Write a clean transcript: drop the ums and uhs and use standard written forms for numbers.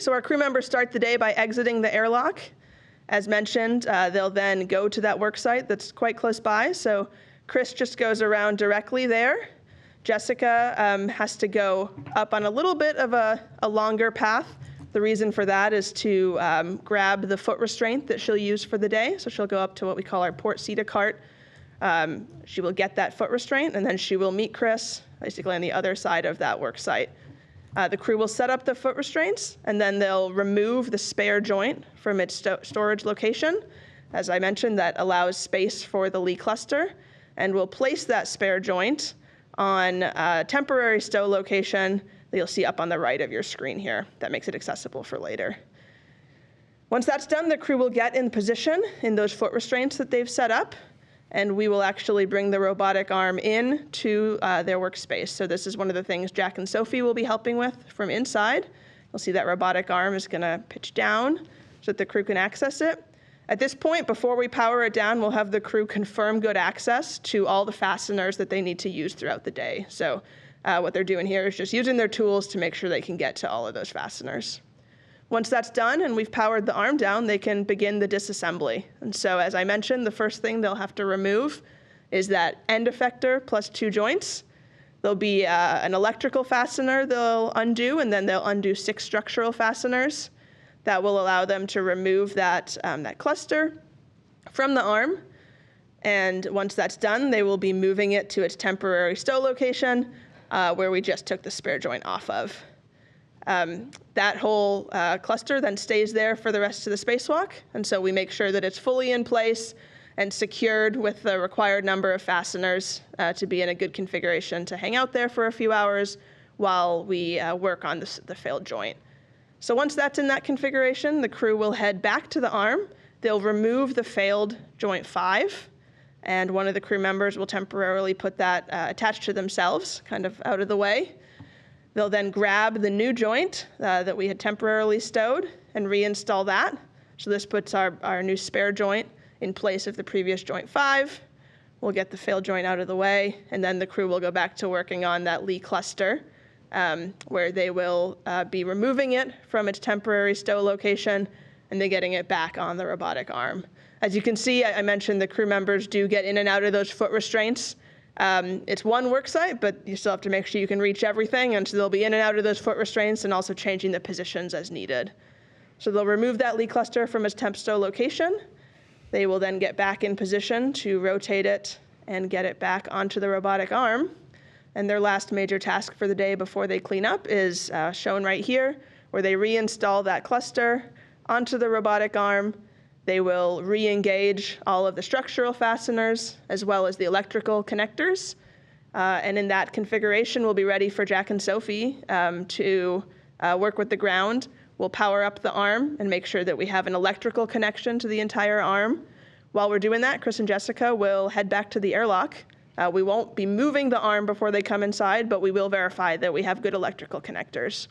So our crew members start the day by exiting the airlock. As mentioned, they'll then go to that work site that's quite close by. So Chris just goes around directly there. Jessica has to go up on a little bit of a longer path. The reason for that is to grab the foot restraint that she'll use for the day. So she'll go up to what we call our port seat cart. She will get that foot restraint, and then she will meet Chris basically on the other side of that work site. The crew will set up the foot restraints, and then they'll remove the spare joint from its storage location. As I mentioned, that allows space for the Lee cluster, and we'll place that spare joint on a temporary stow location that you'll see up on the right of your screen here. That makes it accessible for later. Once that's done, the crew will get in position in those foot restraints that they've set up, and we will actually bring the robotic arm in to their workspace. So this is one of the things Jack and Sophie will be helping with from inside. You'll see that robotic arm is gonna pitch down so that the crew can access it. At this point, before we power it down, we'll have the crew confirm good access to all the fasteners that they need to use throughout the day. So what they're doing here is just using their tools to make sure they can get to all of those fasteners. Once that's done and we've powered the arm down, they can begin the disassembly. And so as I mentioned, the first thing they'll have to remove is that end effector plus 2 joints. There'll be an electrical fastener they'll undo, and then they'll undo 6 structural fasteners. That will allow them to remove that cluster from the arm. And once that's done, they will be moving it to its temporary stow location where we just took the spare joint off of. That whole cluster then stays there for the rest of the spacewalk, and so we make sure that it's fully in place and secured with the required number of fasteners to be in a good configuration to hang out there for a few hours while we work on the failed joint. So once that's in that configuration, the crew will head back to the arm. They'll remove the failed joint 5, and one of the crew members will temporarily put that attached to themselves, kind of out of the way. They'll then grab the new joint that we had temporarily stowed and reinstall that. So this puts our new spare joint in place of the previous joint 5. We'll get the failed joint out of the way, and then the crew will go back to working on that Lee cluster, where they will be removing it from its temporary stow location and then getting it back on the robotic arm. As you can see, I mentioned the crew members do get in and out of those foot restraints. It's one work site, but you still have to make sure you can reach everything, and so they'll be in and out of those foot restraints and also changing the positions as needed. So they'll remove that Lee cluster from its temp stow location. They will then get back in position to rotate it and get it back onto the robotic arm. And their last major task for the day before they clean up is shown right here, where they reinstall that cluster onto the robotic arm. They will re-engage all of the structural fasteners as well as the electrical connectors. And in that configuration, we'll be ready for Jack and Sophie to work with the ground. We'll power up the arm and make sure that we have an electrical connection to the entire arm. While we're doing that, Chris and Jessica will head back to the airlock. We won't be moving the arm before they come inside, but we will verify that we have good electrical connectors.